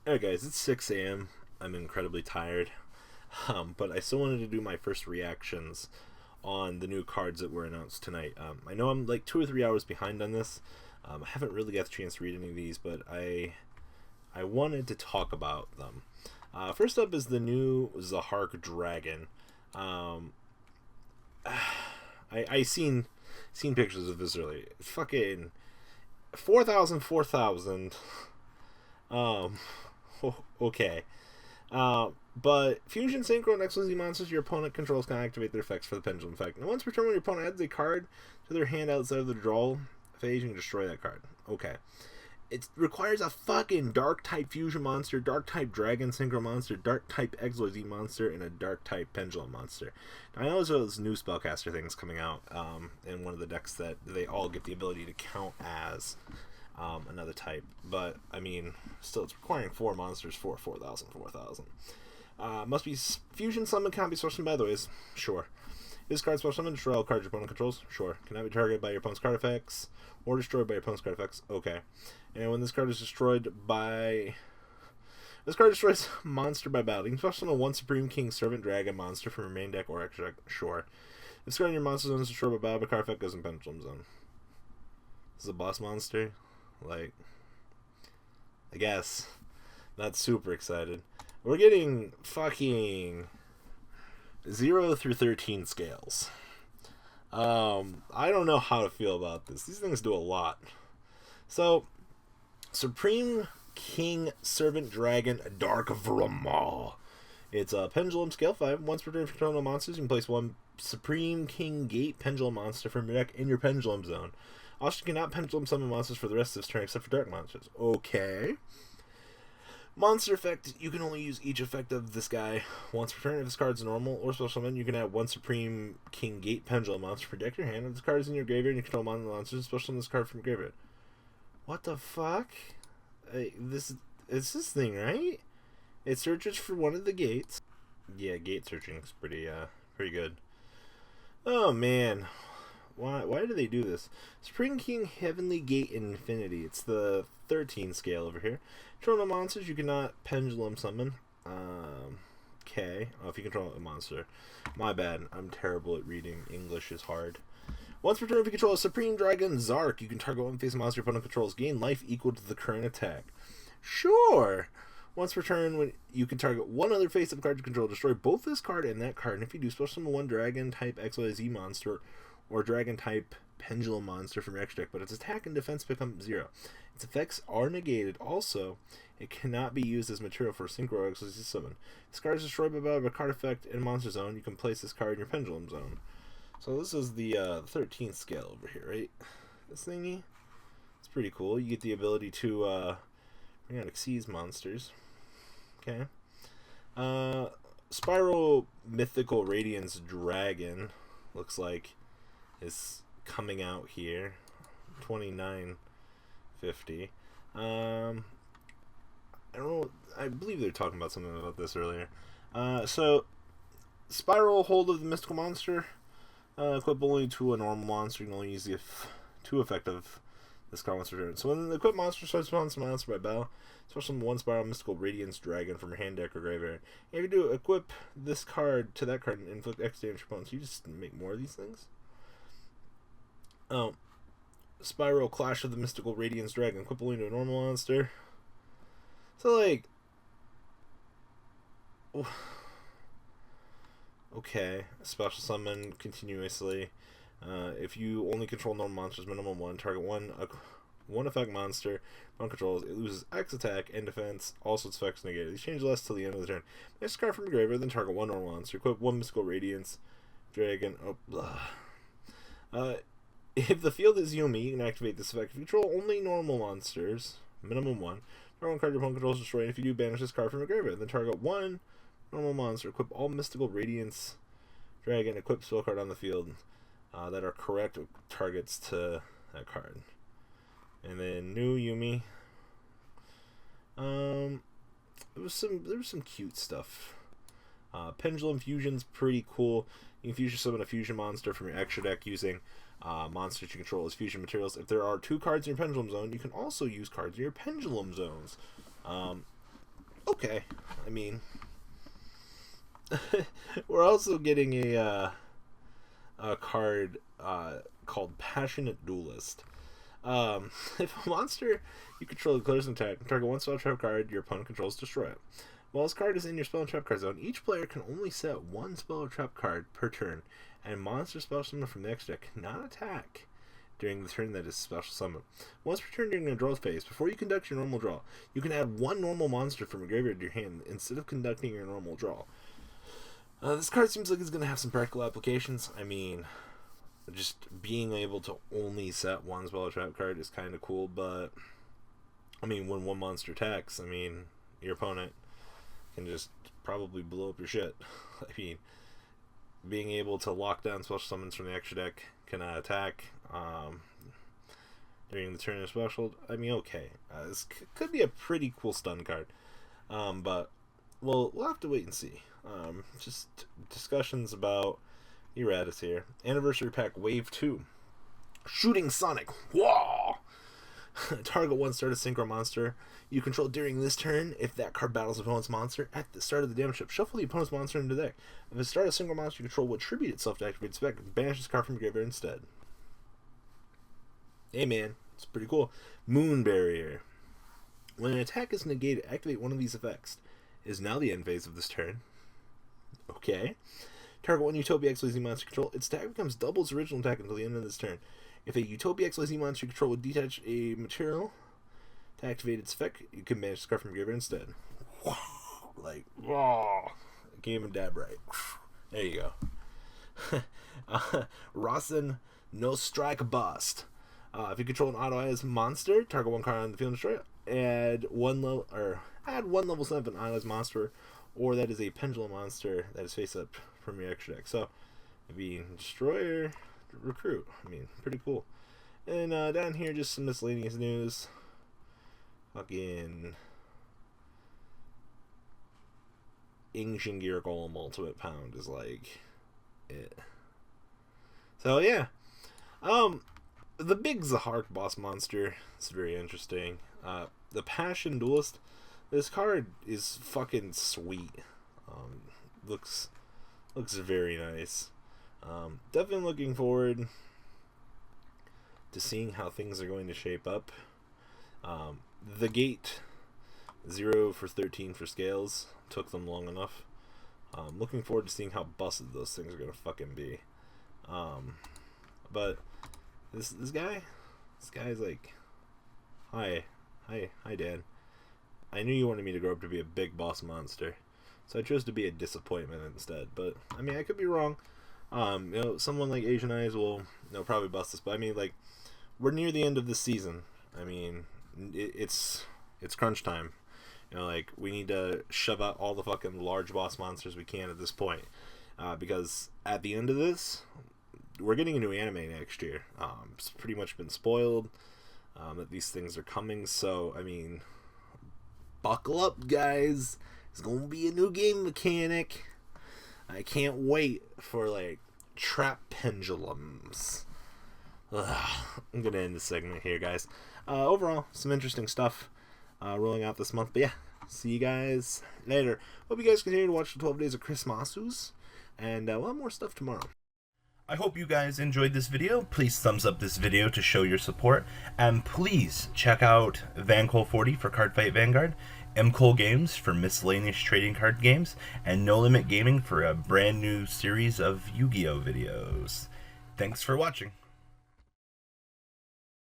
Alright guys, it's 6 a.m. I'm incredibly tired, but I still wanted to do my first reactions on the new cards that were announced tonight. I know I'm like 2 or 3 hours behind on this. I haven't really got the chance to read any of these, but I wanted to talk about them. First up is the new Zarc Dragon. I seen pictures of this earlier. Fucking 4,000, 4,000. Okay. But Fusion, Synchro, and XYZ monsters your opponent controls can activate their effects for the Pendulum effect. Now, once per turn, when your opponent adds a card to their hand outside of the draw phase, you can destroy that card. Okay. It requires a fucking Dark-type Fusion monster, Dark-type Dragon Synchro monster, Dark-type XYZ monster, and a Dark-type Pendulum monster. Now, I know there's those new Spellcaster things coming out in one of the decks that they all get the ability to count as another type, but I mean, still, it's requiring 4 monsters for 4,000, 4,000. Must be Fusion Summon, cannot be sourced from bad ways. Sure. This card special summon, destroy all cards your opponent controls. Sure. Cannot be targeted by your opponent's card effects or destroyed by your opponent's card effects. Okay. And when this card is destroyed by... This card destroys a monster by battle. You can special summon 1 Supreme King Servant Dragon monster from your main deck or extra deck. Sure. This card in your monster zone is destroyed by battle, but card effect goes in Pendulum Zone. This is a boss monster. Like, I guess. Not super excited. We're getting fucking 0 through 13 scales. I don't know how to feel about this. These things do a lot. So, Supreme King Servant Dragon Dark Vramal. It's a Pendulum Scale 5. Once per turn for control monsters, you can place 1 Supreme King Gate Pendulum monster from your deck in your Pendulum Zone. Also, you cannot Pendulum summon monsters for the rest of this turn except for Dark monsters. Okay. Monster effect, you can only use each effect of this guy once per turn. If this card's normal or special summon, you can add 1 Supreme King Gate Pendulum monster for deck your hand. If this card is in your graveyard and you control monsters, special summon this card from your graveyard. What the fuck? It's this thing, right? It searches for one of the gates. Yeah, gate searching is pretty good. Oh man. Why do they do this? Supreme King Heavenly Gate Infinity. It's the 13 scale over here. Control no monsters you cannot Pendulum summon. Okay. Oh, if you control a monster. My bad. I'm terrible at reading. English is hard. Once per turn, if you control a Supreme Dragon Zarc, you can target one face monster your opponent controls. Gain life equal to the current attack. Sure. Once per turn, when you can target one other face-up card you control, destroy both this card and that card. And if you do, special summon 1 Dragon type XYZ monster or Dragon type Pendulum monster from your extra deck, but its attack and defense become 0. Its effects are negated. Also, it cannot be used as material for Synchro or XYZ summon. This card is destroyed by battle of a card effect in Monster Zone. You can place this card in your Pendulum Zone. So this is the 13th scale over here, right? This thingy. It's pretty cool. You get the ability to bring out Xyz monsters. Okay. Spiral Mythical Radiance Dragon looks like is coming out here. 29.50. I don't know. I believe they're talking about something about this earlier. So Spiral Hold of the Mystical Monster. Equip only to a normal monster. You can only use the 2 effect of this card once per turn. So when the equipped monster starts to some monster by battle, special summon 1 Spiral Mystical Radiance Dragon from your hand deck or graveyard. And if you do equip this card to that card and inflict X damage to opponents, you just make more of these things. Spiral Clash of the Mystical Radiance Dragon. Equip only to a normal monster. So like, okay, special summon continuously. If you only control normal monsters, minimum 1, target one effect monster, one controls, it loses X attack and defense, also its effects negated. These change less till the end of the turn. Next card from your graveyard, then target 1 normal monster, equip 1 Mystical Radiance Dragon. If the field is Yumi, you can activate this effect. If you control only normal monsters, minimum 1, target 1 card your opponent controls destroy, and if you do, banish this card from your graveyard, then target 1 normal monster, equip all Mystical Radiance Dragon, equip spell card on the field that are correct targets to that card. And then new Yumi. There was some cute stuff. Pendulum Fusion's pretty cool. You can fusion summon a fusion monster from your extra deck using monsters you control as fusion materials. If there are 2 cards in your Pendulum Zone, you can also use cards in your Pendulum Zones. okay. I mean, we're also getting a card called Passionate Duelist. If a monster you control declares an attack, target one spell trap card your opponent controls, destroy it. While this card is in your spell and trap card zone, each player can only set one spell or trap card per turn, and monster spell summon from the extra deck cannot attack during the turn that is special summon. Once per turn during the draw phase, before you conduct your normal draw, you can add one normal monster from your graveyard to your hand instead of conducting your normal draw. This card seems like it's going to have some practical applications. I mean, just being able to only set one spell or trap card is kind of cool, but I mean, when one monster attacks, I mean, your opponent can just probably blow up your shit. I mean, being able to lock down special summons from the extra deck, cannot attack during the turn of special. I mean, okay, this could be a pretty cool stun card, but we'll have to wait and see. Just discussions about erratas here. Anniversary Pack Wave 2. Shooting Sonic. Whoa! Target one started synchro monster you control during this turn. If that card battles opponent's monster at the start of the damage step, shuffle the opponent's monster into the deck. If it starts a synchro monster you control would tribute itself to activate its effect, banish this card from your graveyard instead. Hey man, it's pretty cool. Moon Barrier. When an attack is negated, activate one of these effects. It is now the end phase of this turn. Okay. Target one Utopia XYZ monster control. Its attack becomes double its original attack until the end of this turn. If a Utopia XYZ monster you control would detach a material to activate its effect, you can banish this card from your graveyard instead. Like, whoa. Game and dab right. There you go. Rasen No Strike Bust. If you control an auto-eyes monster, target one card on the field and destroy it. Add one level 7 auto-eyes monster, or that is a pendulum monster that is face up from your extra deck. So, it'd be destroyer, recruit. I mean, pretty cool. And down here, just some miscellaneous news. Fucking Ancient Gear Golem Ultimate Pound is like it. So yeah, the big Zarc boss monster is very interesting. The Passion Duelist. This card is fucking sweet. Looks very nice. Definitely looking forward to seeing how things are going to shape up. The gate 0 for 13 for scales took them long enough. Looking forward to seeing how busted those things are gonna fucking be. But this guy's like, hi Dad. I knew you wanted me to grow up to be a big boss monster, so I chose to be a disappointment instead. But I mean, I could be wrong. Someone like Asian Eyes will, probably bust this. But I mean, like, we're near the end of the season. I mean, it's crunch time. Like, we need to shove out all the fucking large boss monsters we can at this point, because at the end of this, we're getting a new anime next year. It's pretty much been spoiled that these things are coming. So I mean, buckle up, guys. It's gonna be a new game mechanic. I can't wait for, like, trap pendulums. I'm gonna end the segment here, guys. Overall, some interesting stuff rolling out this month. But yeah, see you guys later. Hope you guys continue to watch the 12 Days of Christmasus, and we'll have more stuff tomorrow. I hope you guys enjoyed this video. Please thumbs up this video to show your support, and please check out Vanguard 40 for Cardfight Vanguard, MKohl Games for miscellaneous trading card games, and No Limit Gaming for a brand new series of Yu-Gi-Oh videos. Thanks for watching.